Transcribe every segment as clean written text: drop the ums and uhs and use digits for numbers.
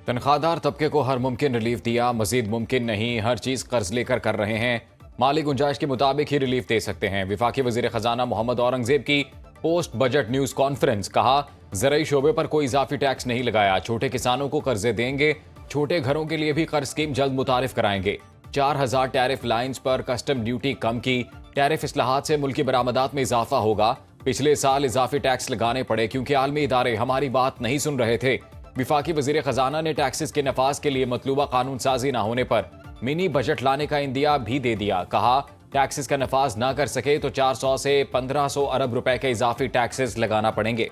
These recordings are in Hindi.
तनख्वाहदार तबके को हर मुमकिन रिलीफ दिया, मजीद मुमकिन नहीं, हर चीज कर्ज लेकर कर रहे हैं। माली गुंजाइश के मुताबिक ही रिलीफ दे सकते हैं। विफाकी वजीर खजाना मोहम्मद औरंगजेब की पोस्ट बजट न्यूज कॉन्फ्रेंस। कहा, ज़राई शोबे पर कोई इजाफी टैक्स नहीं लगाया, छोटे किसानों को कर्जे देंगे, छोटे घरों के लिए भी कर्ज स्कीम जल्द मुतारिफ कराएंगे। 4000 टैरिफ लाइन्स पर कस्टम ड्यूटी कम की। टैरिफ इस्लाहात से मुल्की बरामदात में इजाफा होगा। पिछले साल इजाफी टैक्स लगाने पड़े क्योंकि आलमी इदारे हमारी बात नहीं सुन रहे थे। विफाकी वजीर खजाना ने टैक्सेस के नफाज के लिए मतलूबा कानून साजी न होने पर मिनी बजट लाने का इंदिया भी दे दिया। कहा, टैक्सेस का नफाज ना कर सके तो 400 से 1500 अरब रुपए के इजाफी टैक्सेस लगाना पड़ेंगे।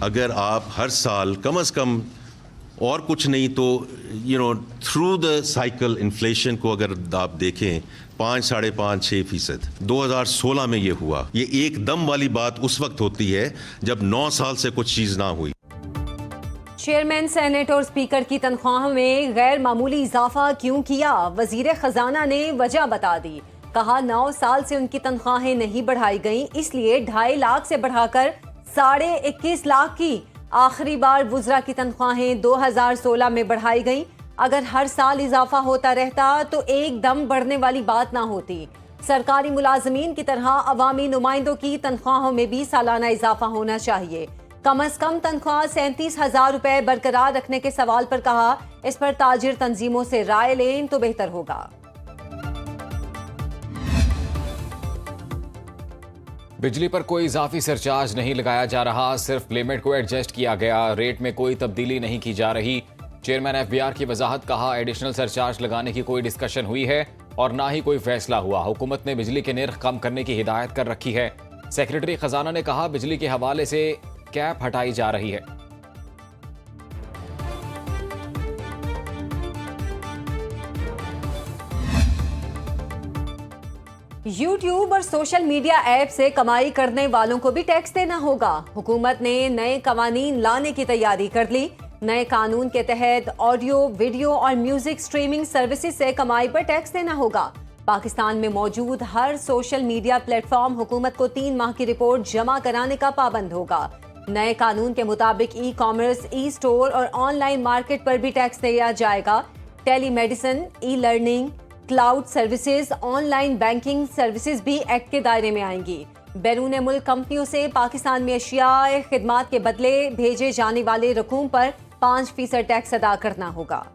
अगर आप हर साल कम से कम और कुछ नहीं तो थ्रू द साइकिल इन्फ्लेशन को अगर आप देखें 5, 5.5, 6% 2016 में ये हुआ। ये एकदम वाली बात उस वक्त होती है जब 9 साल से कुछ चीज ना हुई। चेयरमैन, सेनेट और स्पीकर की तनख्वाह में गैर मामूली इजाफा क्यों किया? वजीर खजाना ने वजह बता दी। कहा, 9 साल से उनकी तनख्वाहें नहीं बढ़ाई गई, इसलिए 2.5 लाख से बढ़ाकर 21.5 लाख की। आखिरी बार वुज़रा की तनख्वाहें 2016 में बढ़ाई गई। अगर हर साल इजाफा होता रहता तो एकदम बढ़ने वाली बात ना होती। सरकारी मुलाजमीन की तरह अवामी नुमाइंदों की तनख्वाहों में भी सालाना इजाफा होना चाहिए। कम अज कम तनख्वाह 37,000 रुपए बरकरार रखने के सवाल पर कहा, इस पर ताजिर तंजीमों से राय लें तो बेहतर होगा। बिजली पर कोई इजाफी सरचार्ज नहीं लगाया जा रहा, सिर्फ लिमिट को एडजस्ट किया गया। रेट में कोई तब्दीली नहीं की जा रही। चेयरमैन एफबीआर की वजाहत। कहा, एडिशनल सरचार्ज लगाने की कोई डिस्कशन हुई है और ना ही कोई फैसला हुआ। हुकूमत ने बिजली के निर्ख कम करने की हिदायत कर रखी है। सेक्रेटरी खजाना ने कहा, बिजली के हवाले से कैप हटाई जा रही है। यूट्यूब और सोशल मीडिया ऐप से कमाई करने वालों को भी टैक्स देना होगा। हुकूमत ने नए कवानीन लाने की तैयारी कर ली। नए कानून के तहत ऑडियो, वीडियो और म्यूजिक स्ट्रीमिंग सर्विसेज से कमाई पर टैक्स देना होगा। पाकिस्तान में मौजूद हर सोशल मीडिया प्लेटफॉर्म हुकूमत को 3 माह की रिपोर्ट जमा कराने का पाबंद होगा। नए कानून के मुताबिक ई कॉमर्स, ई स्टोर और ऑनलाइन मार्केट पर भी टैक्स दिया जाएगा। Telemedicine, e learning, cloud services, online banking services भी एक्ट के दायरे में आएंगी। बैरून मुल्क कंपनियों से पाकिस्तान में अशिया खिदमात के बदले भेजे जाने वाले रकूम पर 5% टैक्स अदा करना होगा।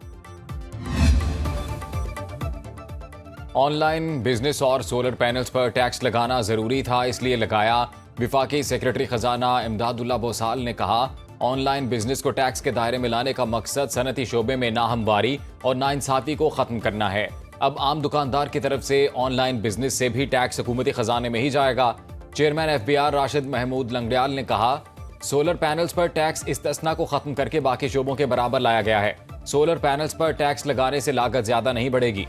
ऑनलाइन बिजनेस और सोलर पैनल्स पर टैक्स लगाना जरूरी था, इसलिए लगाया। विफाकी सेक्रेटरी खजाना इमदादुल्ला बोसाल ने कहा, ऑनलाइन बिजनेस को टैक्स के दायरे में लाने का मकसद सनती शोबे में नाहमवारी और नाइंसाफी को खत्म करना है। अब आम दुकानदार की तरफ से ऑनलाइन बिजनेस से भी टैक्स हुकूमती खजाने में ही जाएगा। चेयरमैन एफबीआर राशिद महमूद लंगड़ियाल ने कहा, सोलर पैनल्स पर टैक्स इस्तिस्ना को खत्म करके बाकी शोबों के बराबर लाया गया है। सोलर पैनल्स पर टैक्स लगाने से लागत ज्यादा नहीं बढ़ेगी।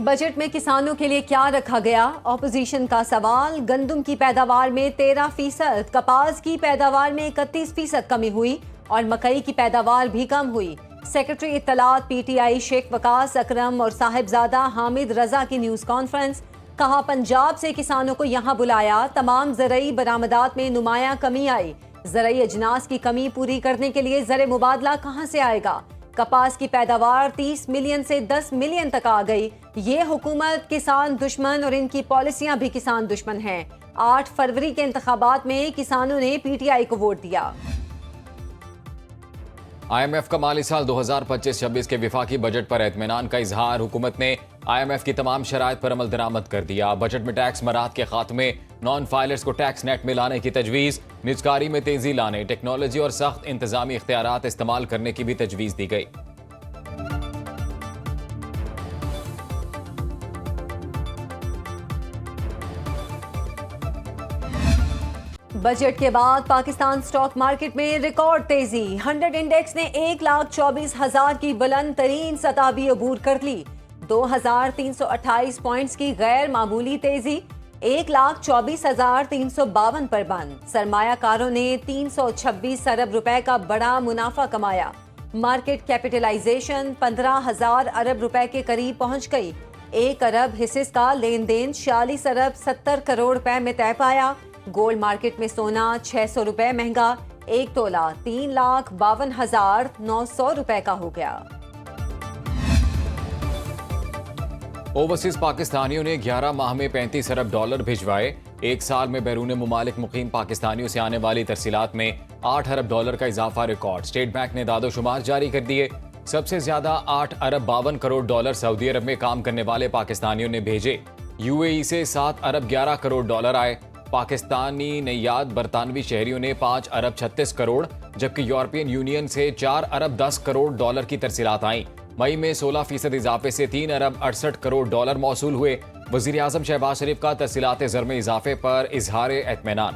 बजट में किसानों के लिए क्या रखा गया? ऑपोजिशन का सवाल। गंदम की पैदावार में 13%, कपास की पैदावार में 31% कमी हुई और मकई की पैदावार भी कम हुई। सेक्रेटरी इत्तलात पीटीआई शेख वकास अकरम और साहिबजादा हामिद रजा की न्यूज कॉन्फ्रेंस। कहा, पंजाब से किसानों को यहां बुलाया, तमाम ज़रई बरामदात में नुमाया कमी आई। ज़रई अजनास की कमी पूरी करने के लिए ज़र मुबादला कहां से आएगा? कपास की पैदावार 30 मिलियन से 10 मिलियन तक आ गई। ये हुकूमत किसान दुश्मन और इनकी पॉलिसियां भी किसान दुश्मन हैं। 8 फरवरी के इंतखाबात में किसानों ने पीटीआई को वोट दिया। IMF का माली साल 2025-26 के विफाकी बजट पर एतमीनान का इजहार। हुकूमत ने IMF की तमाम शराइत पर अमल दरामद कर दिया। बजट में टैक्स मराहत के खात्मे, नॉन फाइलर्स को टैक्स नेट में लाने की तजवीज़, निजकारी में तेजी लाने, टेक्नोलॉजी और सख्त इंतजामी इख्तियारात इस्तेमाल करने की भी तजवीज़ दी गई। बजट के बाद पाकिस्तान स्टॉक मार्केट में रिकॉर्ड तेजी। 100 इंडेक्स ने 1,24,000 की बुलंद तरीन सतह भी अबूर कर ली। 2,328 पॉइंट्स की गैर मामूली तेजी। 1,24,352 पर बंद। सरमायाकारों ने 326 अरब रुपए का बड़ा मुनाफा कमाया। मार्केट कैपिटलाइजेशन 15,000 अरब रुपए के करीब पहुंच गई। 1 अरब हिस्सेस का लेन देन 46 अरब 70 करोड़ रुपए में तय पाया। गोल्ड मार्केट में सोना 600 रुपए महंगा, 1 तोला 3,52,900 रुपए का हो गया। ओवरसीज पाकिस्तानियों ने 11 माह में 35 अरब डॉलर भिजवाए। एक साल में बैरून मुमालिक मुकीम पाकिस्तानियों से आने वाली तरसीलात में 8 अरब डॉलर का इजाफा रिकॉर्ड। स्टेट बैंक ने दादोशुमार जारी कर दिए। सबसे ज्यादा 8 अरब 52 करोड़ डॉलर सऊदी अरब में काम करने वाले पाकिस्तानियों ने भेजे। यूएई से 7 अरब 11 करोड़ डॉलर आए। पाकिस्तानी नैयाद बरतानवी शहरियों ने 5 अरब 36 करोड़, जबकि यूरोपियन यूनियन से 4 अरब 10 करोड़ डॉलर की तरसीलात आईं। मई में 16% इजाफे से 3 अरब 68 करोड़ डॉलर मौसूल हुए। वजीर आजम शहबाज शरीफ का तरसीलात ज़र में इजाफे पर इजहार इत्मीनान।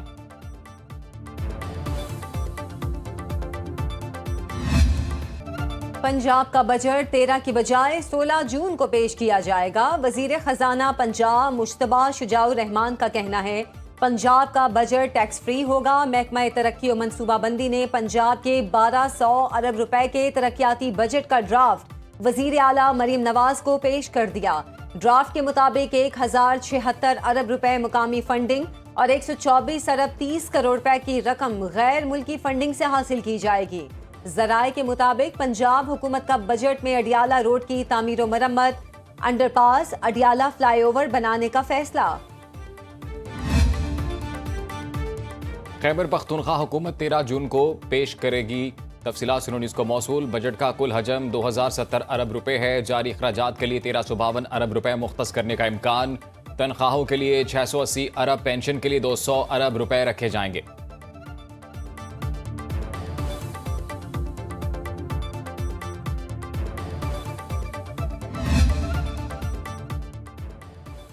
पंजाब का बजट 13 की बजाय 16 जून को पेश किया जाएगा। वजीर खजाना पंजाब मुश्तबा शुजाउर रहमान का कहना है पंजाब का बजट टैक्स फ्री होगा। महकमा तरक्की और मनसूबाबंदी ने पंजाब के 1200 अरब रुपए के तरक्याती बजट का ड्राफ्ट वजीर आला मरीम नवाज को पेश कर दिया। ड्राफ्ट के मुताबिक 1076 अरब रुपए मुकामी फंडिंग और 124 अरब 30 करोड़ रुपए की रकम गैर मुल्की फंडिंग से हासिल की जाएगी। जराए के मुताबिक पंजाब हुकूमत का बजट में अडियाला रोड की तामीर और मरम्मत, अंडरपास, अडियाला फ्लाईओवर बनाने का फैसला। खैबर पख्तूनख्वा हुकूमत 13 जून को पेश करेगी। तफसीलात सुनो न्यूज़ को मौसूल। बजट का कुल हजम 2070 अरब रुपए है। जारी अखराजात के लिए 1352 अरब रुपए मुख्तस करने का इम्कान। तनख्वाहों के लिए 680 अरब, पेंशन के लिए 200 अरब रुपए रखे जाएंगे।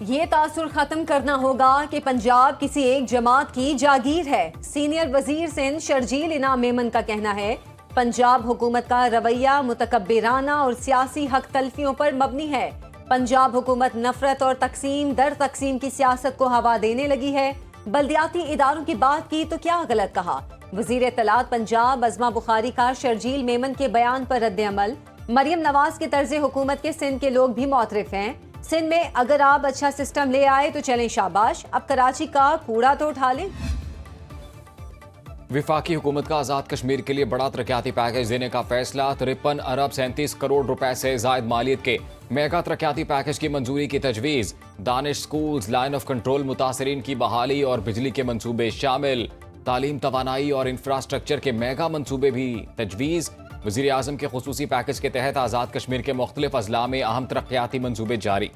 ये तासुर खत्म करना होगा कि पंजाब किसी एक जमात की जागीर है। सीनियर वजीर सिंध शर्जील इनाम मेमन का कहना है पंजाब हुकूमत का रवैया मुतकब्बिराना और सियासी हक तलफियों पर मबनी है। पंजाब हुकूमत नफरत और तकसीम दर तकसीम की सियासत को हवा देने लगी है। बल्दियाती इदारों की बात की तो क्या गलत कहा। वजीर इत्तलात पंजाब अज़मा बुखारी का शर्जील मेमन के बयान पर रद्द अमल। मरियम नवाज के तर्ज हुकूमत के सिंध के लोग भी मौतरफ हैं। सिंध में अगर आप अच्छा सिस्टम ले आए तो चलें शाबाश, अब कराची का कूड़ा तो उठा लें। विफाकी हुकूमत का आज़ाद कश्मीर के लिए बड़ा तरक्याती पैकेज देने का फैसला। 53 अरब 37 करोड़ रुपए से जायद मालियत के मेगा तरक्याती पैकेज की मंजूरी की तजवीज़। Danish schools, line of control मुतासरीन की बहाली और बिजली के मंसूबे शामिल। तालीम, तवानाई और इंफ्रास्ट्रक्चर के मेगा मंसूबे भी तजवीज़। वज़ीर आज़म के खुसूसी पैकेज के तहत आज़ाद कश्मीर के मुख्तलिफ अजला में अहम तरक्याती मंसूबे जारी।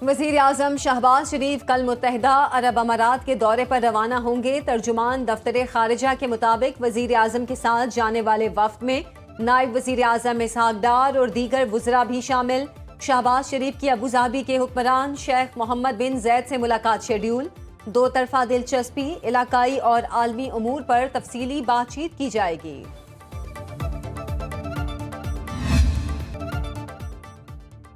वज़ीर आज़म शहबाज शरीफ कल मुत्तहिदा अरब अमारात के दौरे पर रवाना होंगे। तर्जुमान दफ्तर खारिजा के मुताबिक वज़ीर आज़म के साथ जाने वाले वफ्द में नायब वज़ीर आज़म इसहाक डार और दीगर वुज़रा भी शामिल। शहबाज शरीफ की अबू धाबी के हुक्मरान शेख मोहम्मद बिन जैद से मुलाकात शेड्यूल। दो तरफा दिलचस्पी, इलाकाई और आलमी उमूर पर तफसीली बातचीत की जाएगी।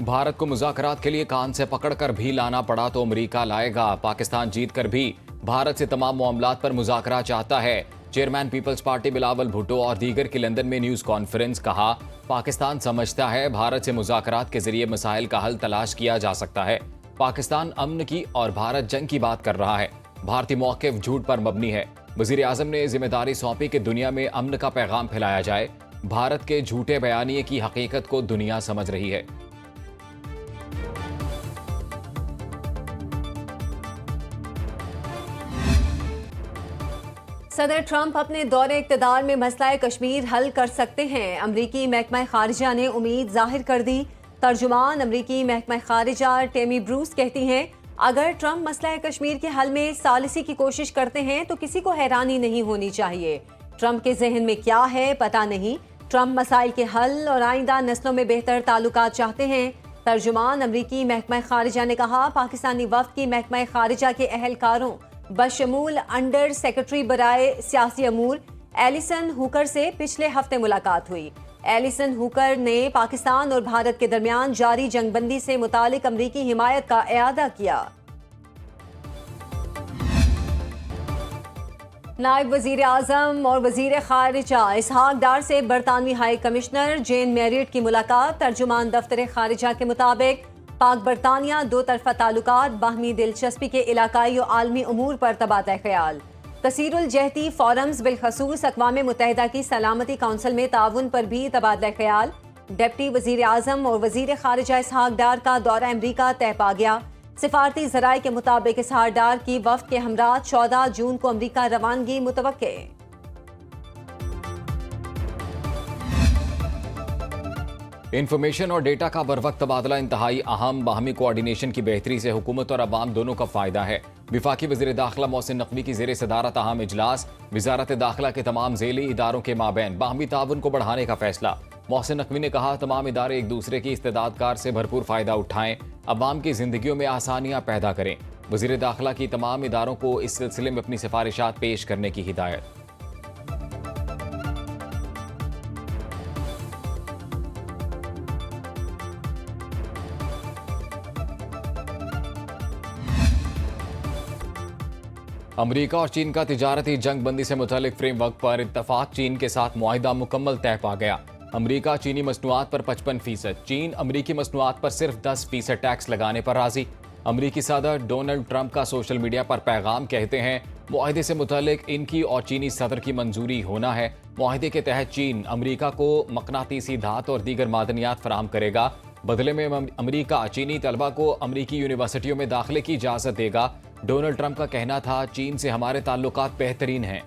भारत को मुज़ाकरात के लिए कान से पकड़कर भी लाना पड़ा तो अमरीका लाएगा। पाकिस्तान जीत कर भी भारत से तमाम मामलात पर मुज़ाकरा चाहता है। Chairman people's party Bilawal Bhutto और दीगर की लंदन में न्यूज़ कॉन्फ्रेंस। कहा, पाकिस्तान समझता है भारत से मुज़ाकरात के जरिए मसाइल का हल तलाश किया जा सकता है। पाकिस्तान अमन की और भारत जंग की बात कर रहा है। भारतीय मौक़िफ़ झूठ पर मबनी है। वज़ीर आज़म ने जिम्मेदारी सौंपी कि दुनिया में अमन का पैगाम फैलाया जाए। भारत के झूठे बयानिए की हकीकत को दुनिया समझ रही है। सदर ट्रंप अपने दौरे इक़्तिदार में मसला कश्मीर हल कर सकते हैं। अमरीकी महकमा खारिजा ने उम्मीद जाहिर कर दी। तर्जुमान अमरीकी महकमा खारिजा टेमी ब्रूस कहती हैं, अगर ट्रंप मसला कश्मीर के हल में सालिसी की कोशिश करते हैं तो किसी को हैरानी नहीं होनी चाहिए। ट्रंप के जहन में क्या है पता नहीं। ट्रंप मसाइल के हल और आइंदा नस्लों में बेहतर ताल्लुकात चाहते हैं। तर्जुमान अमरीकी महकमा खारिजा ने कहा, पाकिस्तानी वफ्द की महकमा खारिजा के अहलकारों बशमूल अंडर सेक्रेटरी बराए सियासी अमूर एलिसन हुकर से पिछले हफ्ते मुलाकात हुई। एलिसन हुकर ने पाकिस्तान और भारत के दरमियान जारी जंगबंदी से मुतालिक अमरीकी हिमायत का इआदा किया। नायब वजीर आजम और वजीर खारिजा इसहाक डार से बरतानवी हाई कमिश्नर जेन मैरियट की मुलाकात। तर्जुमान दफ्तर खारिजा के मुताबिक पाक बरतानिया दो तरफा ताल्लुकात, बाहमी दिलचस्पी के इलाकाई और आलमी उमूर पर तबादला ख्याल। कसीरुल जहती फोरम्स बिलखसूस अक़वाम मुत्तहिदा की सलामती काउंसिल में ताउन पर भी तबादला ख्याल। डिप्टी वजीर आजम और वजीर खारिजा इसहाक डार का दौरा अमरीका तय पा गया। सिफारती ज़राए के मुताबिक इसहाक डार की वफ़द के हमरा 14 जून को अमरीका रवानगी मुतवक्के। इंफॉर्मेशन और डेटा का बरवक्त तबादला इंतहाई अहम। बाहमी कोऑर्डिनेशन की बेहतरी से हुकूमत और अवाम दोनों का फायदा है। विफाकी वज़ीर दाखिला मोहसिन नकवी की ज़ेर सदारत अहम इजलास। वजारत दाखिला के तमाम ज़ेली इदारों के माबैन बाहमी ताउन को बढ़ाने का फैसला। मोहसिन नकवी ने कहा, तमाम इदारे एक दूसरे की इस्तेदादकार से भरपूर फ़ायदा उठाएं, अवाम की ज़िंदगियों में आसानियाँ पैदा करें। वज़ीर दाखिला की तमाम इदारों को इस सिलसिले में अपनी सिफारिशात पेश करने की हिदायत। अमरीका और चीन का तिजारती जंग बंदी से मुतालिक फ्रेमवर्क पर इत्तफाक। चीन के साथ मुआहिदा मुकम्मल तय पा गया। अमरीका चीनी मसनूआत पर 55%, चीन अमरीकी मसनूआत पर सिर्फ 10% टैक्स लगाने पर राजी। अमरीकी सदर डोनाल्ड ट्रंप का सोशल मीडिया पर पैगाम, कहते हैं मुआहिदे से मुतालिक इनकी और चीनी सदर की मंजूरी होना है। मुआहिदे के तहत चीन अमरीका को मकनातीसी धात और दीगर मादनियात फराहम करेगा। बदले में अमरीका चीनी तलबा को अमरीकी यूनिवर्सिटियों में दाखिले की इजाज़त देगा। डोनाल्ड ट्रंप का कहना था, चीन से हमारे ताल्लुकात बेहतरीन हैं।